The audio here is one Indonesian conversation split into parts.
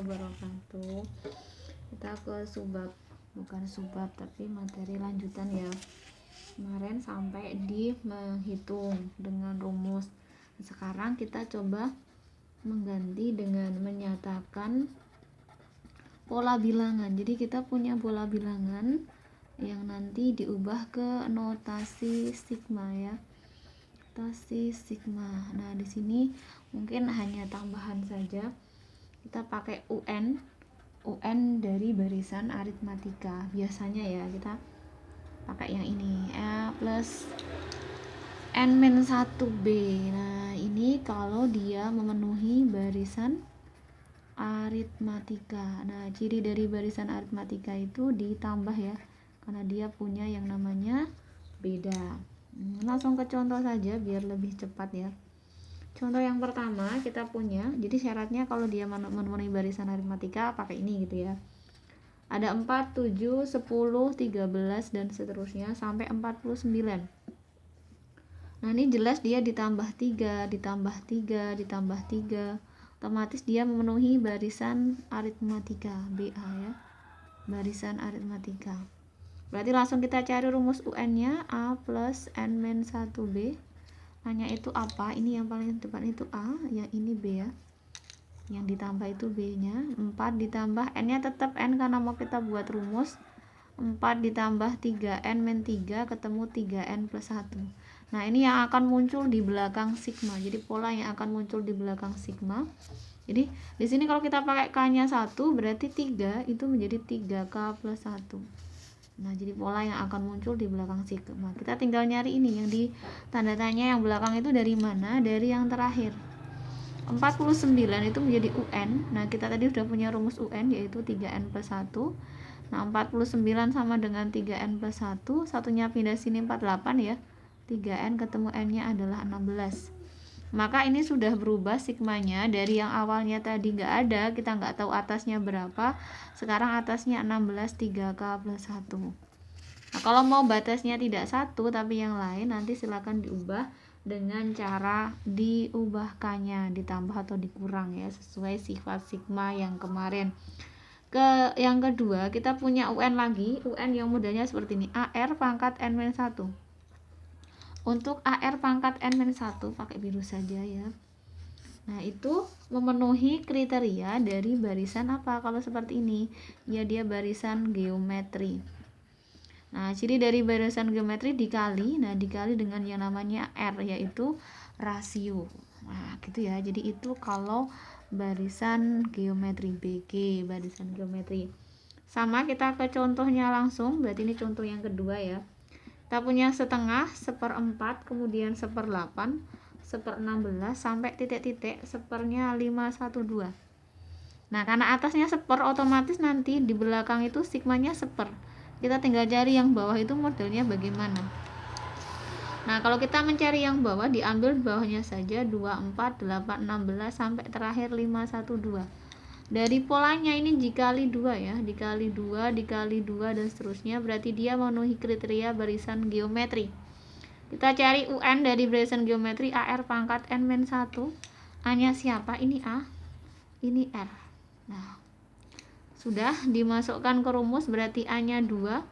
wabarakatuh. Kita ke subbab, bukan subbab tapi materi lanjutan ya. Kemarin sampai di menghitung dengan rumus. Sekarang kita coba mengganti dengan menyatakan pola bilangan. Jadi kita punya pola bilangan yang nanti diubah ke notasi sigma ya. Notasi sigma. Nah, di sini mungkin hanya tambahan saja. Kita pakai UN dari barisan aritmatika. Biasanya ya kita pakai yang ini, A plus N-1B. Nah, ini kalau dia memenuhi barisan aritmatika. Nah, ciri dari barisan aritmatika itu ditambah ya, karena dia punya yang namanya beda. Langsung ke contoh saja biar lebih cepat ya. Contoh yang pertama kita punya, jadi syaratnya kalau dia memenuhi barisan aritmatika pakai ini gitu ya. Ada 4, 7, 10, 13 dan seterusnya sampai 49. Nah, ini jelas dia ditambah 3, ditambah 3, ditambah 3. Otomatis dia memenuhi barisan aritmatika BA ya. Barisan aritmatika. Berarti langsung kita cari rumus UN-nya, A plus N-1B. A-nya itu apa? Ini yang paling depan itu A, yang ini B ya. Yang ditambah itu B-nya. 4 ditambah N-nya tetap N karena mau kita buat rumus. 4 ditambah 3N min 3 ketemu 3N plus 1. Nah, ini yang akan muncul di belakang sigma. Jadi pola yang akan muncul di belakang sigma. Jadi di sini kalau kita pakai K-nya 1 berarti 3 itu menjadi 3K plus 1. Nah, jadi pola yang akan muncul di belakang sigma. Kita tinggal nyari ini yang di tanda tanya yang belakang itu dari mana? Dari yang terakhir. 49 itu menjadi UN. Nah, kita tadi sudah punya rumus UN yaitu 3N plus 1. Nah, 49 sama dengan 3N plus 1. Satunya pindah sini 48 ya. 3N ketemu N-nya adalah 16. Maka ini sudah berubah sigmanya dari yang awalnya tadi nggak ada, kita nggak tahu atasnya berapa, sekarang atasnya 16 3K plus 1. Nah, kalau mau batasnya tidak 1 tapi yang lain, nanti silakan diubah dengan cara diubahkannya, ditambah atau dikurang ya, sesuai sifat sigma yang kemarin. Yang kedua, kita punya UN lagi, UN yang modelnya seperti ini, AR pangkat N-1. Untuk AR pangkat N-1 pakai biru saja ya. Nah, itu memenuhi kriteria dari barisan apa? Kalau seperti ini, ya dia barisan geometri. Nah, ciri dari barisan geometri dikali, nah dikali dengan yang namanya R yaitu rasio. Nah, gitu ya. Jadi itu kalau barisan geometri BG, barisan geometri. Sama kita ke contohnya langsung, berarti ini contoh yang kedua ya. Kita punya setengah, 1/4, kemudian 1/8, 1/16 sampai titik-titik sepernya 512. Nah, karena atasnya 1/, otomatis nanti di belakang itu sigmanya 1/. Kita tinggal cari yang bawah itu modelnya bagaimana. Nah, kalau kita mencari yang bawah, diambil bawahnya saja 2, 4, 8, 16 sampai terakhir 512. Dari polanya ini dikali 2 ya, dikali 2, dikali 2 dan seterusnya, berarti dia memenuhi kriteria barisan geometri. Kita cari UN dari barisan geometri AR pangkat N-1. A-nya siapa? Ini A, ini R. Nah, sudah dimasukkan ke rumus, berarti A-nya 2,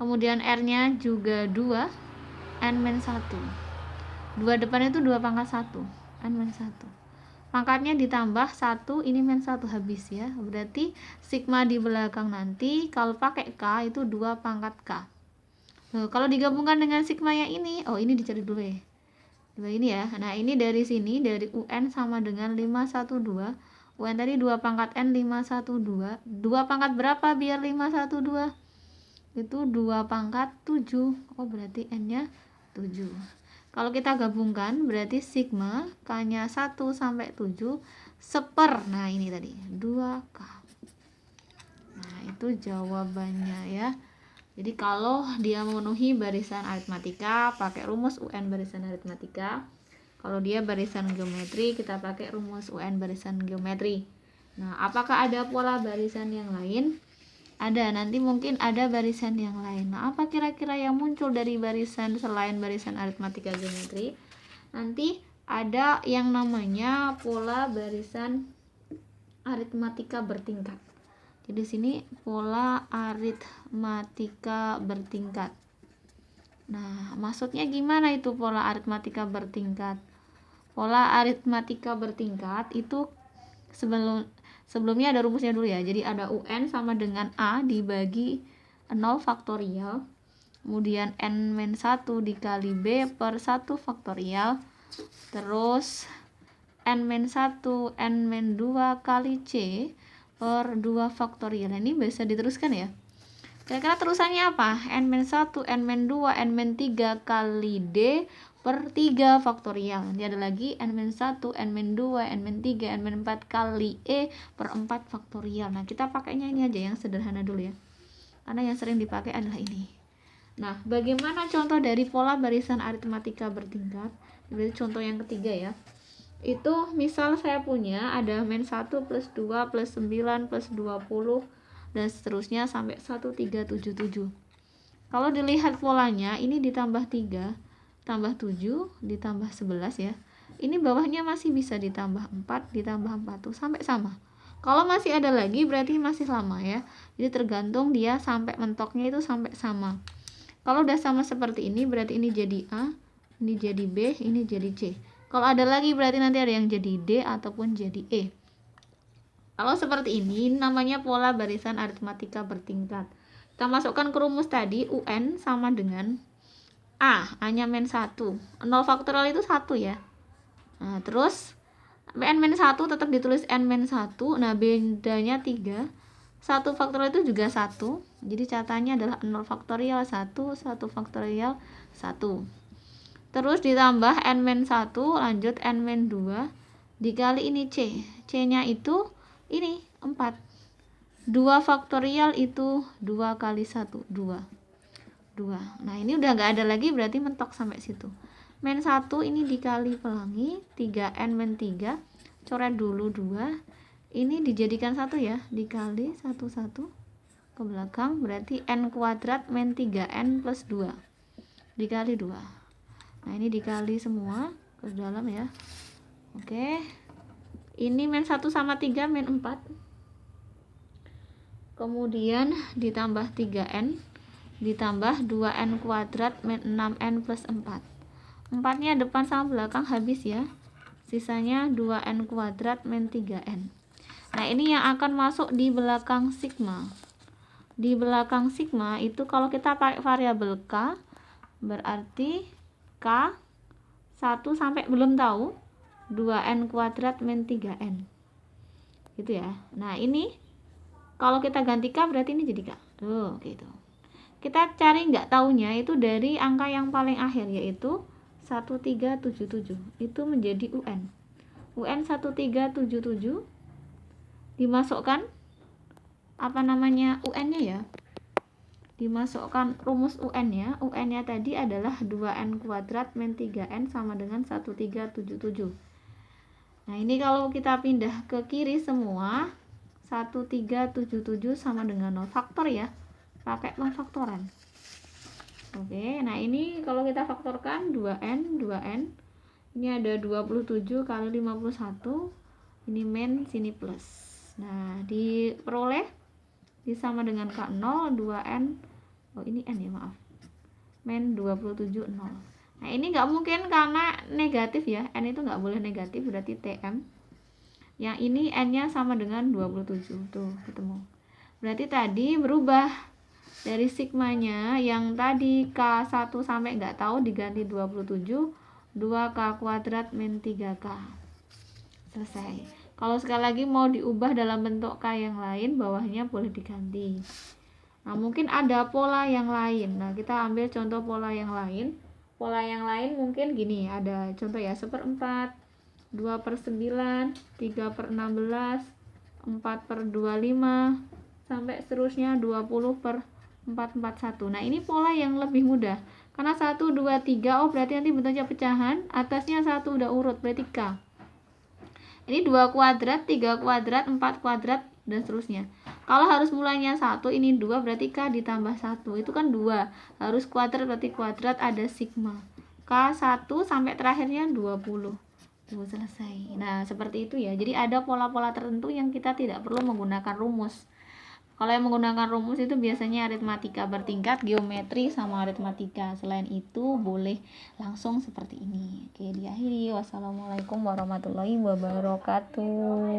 kemudian R-nya juga 2, N-1. 2 depan itu 2 pangkat 1, N-1. Pangkatnya ditambah 1, ini min 1 habis ya. Berarti sigma di belakang nanti kalau pakai K itu 2 pangkat K. Loh, kalau digabungkan dengan sigma yang ini, oh ini dicari dulu ya. Dua ini ya. Nah, ini dari sini dari UN sama dengan 512. UN tadi 2 pangkat N 512. 2 pangkat berapa biar 512? Itu 2 pangkat 7. Oh, berarti N-nya 7. Kalau kita gabungkan berarti sigma K-nya 1 sampai 7 1/. Nah, ini tadi 2K. Nah, itu jawabannya ya. Jadi kalau dia memenuhi barisan aritmatika pakai rumus UN barisan aritmatika. Kalau dia barisan geometri kita pakai rumus UN barisan geometri. Nah, apakah ada pola barisan yang lain? Ada, nanti mungkin ada barisan yang lain. Nah, apa kira-kira yang muncul dari barisan selain barisan aritmatika geometri? Nanti ada yang namanya pola barisan aritmatika bertingkat. Jadi sini pola aritmatika bertingkat. Nah, maksudnya gimana itu pola aritmatika bertingkat? Pola aritmatika bertingkat itu sebelumnya ada rumusnya dulu ya. Jadi ada UN sama dengan A dibagi 0 faktorial, kemudian N-1 dikali B per 1 faktorial, terus N-1 N-2 kali C per 2 faktorial. Ini bisa diteruskan ya. Kira-kira terusannya apa? N-1 N-2 N-3 kali D per 3 faktorial. Nanti ada lagi N-1 N-2 N-3 N-4 kali E per 4 faktorial. Nah, kita pakainya ini aja yang sederhana dulu ya, karena yang sering dipakai adalah ini. Nah, bagaimana contoh dari pola barisan aritmatika bertingkat? Berarti contoh yang ketiga ya. Itu misal saya punya ada -1 plus 2 plus 9 plus 20 dan seterusnya sampai 1377. Kalau dilihat polanya, ini ditambah 3 tambah 7 ditambah 11 ya. Ini bawahnya masih bisa ditambah 4 ditambah 4 tuh sampai sama. Kalau masih ada lagi berarti masih lama ya. Jadi tergantung dia sampai mentoknya itu sampai sama. Kalau udah sama seperti ini berarti ini jadi A, ini jadi B, ini jadi C. Kalau ada lagi berarti nanti ada yang jadi D ataupun jadi E. Kalau seperti ini namanya pola barisan aritmatika bertingkat. Kita masukkan ke rumus tadi, UN sama dengan A-nya -1. 0 faktorial itu 1 ya. Nah, terus N-1 tetap ditulis N-1. Nah, bedanya 3. 1 faktorial itu juga 1. Jadi catatannya adalah 0 faktorial 1, 1 faktorial 1. Terus ditambah N-1, lanjut N-2 dikali ini C. C-nya itu ini 4. 2 faktorial itu 2 kali 1, 2. Nah, ini udah nggak ada lagi berarti mentok sampai situ. -1 ini dikali pelangi 3N-3, coret dulu 2. Ini dijadikan 1 ya, dikali 1 ke belakang berarti N kuadrat -3N plus 2 dikali 2. Nah, ini dikali semua ke dalam ya. Oke. Ini -1 sama 3 -4. Kemudian ditambah 3N ditambah 2N kuadrat -6N plus 4. 4-nya depan sama belakang habis ya. Sisanya 2N kuadrat -3N. Nah, ini yang akan masuk di belakang sigma. Di belakang sigma itu kalau kita pakai variabel K, berarti K 1 sampai belum tahu 2N kuadrat -3N. Gitu ya. Nah, ini kalau kita ganti K berarti ini jadi K. Tuh, gitu. Kita cari nggak taunya itu dari angka yang paling akhir yaitu 1377. Itu menjadi UN. UN 1377 dimasukkan apa namanya UN-nya ya. Dimasukkan rumus UN-nya. UN-nya tadi adalah 2N kuadrat -3N sama dengan 1377. Nah, ini kalau kita pindah ke kiri semua 1377 sama dengan 0 faktor ya. Pakai pengfaktoran. Oke, nah ini kalau kita faktorkan 2N. Ini ada 27 kali 51. Ini min, sini plus. Nah, diperoleh disama dengan K0, 2N. Oh, ini N ya, maaf. Min 27, 0. Nah, ini nggak mungkin karena negatif ya. N itu nggak boleh negatif, berarti TM. Yang ini N-nya sama dengan 27. Tuh, ketemu. Berarti tadi berubah. Dari sigmanya yang tadi K1 sampai nggak tahu diganti 27, 2K kuadrat -3K. Selesai. Kalau sekali lagi mau diubah dalam bentuk K yang lain, bawahnya boleh diganti. Nah, mungkin ada pola yang lain. Nah, kita ambil contoh pola yang lain. Pola yang lain mungkin gini, ada contoh ya, 1/4, 2/9, 3/16, 4/25, sampai seterusnya 20/441. Nah, ini pola yang lebih mudah. Karena 1, 2, 3, oh berarti nanti bentuknya pecahan, atasnya 1 udah urut, berarti K. Ini 2 kuadrat, 3 kuadrat, 4 kuadrat, dan seterusnya. Kalau harus mulainya 1, ini 2, berarti K ditambah 1. Itu kan 2. Harus kuadrat, berarti kuadrat ada sigma. K1 sampai terakhirnya 20. Tuh, selesai. Nah, seperti itu ya. Jadi ada pola-pola tertentu yang kita tidak perlu menggunakan rumus. Kalau yang menggunakan rumus itu biasanya aritmatika bertingkat, geometri, sama aritmatika. Selain itu boleh langsung seperti ini. Oke, diakhiri. Wassalamualaikum warahmatullahi wabarakatuh.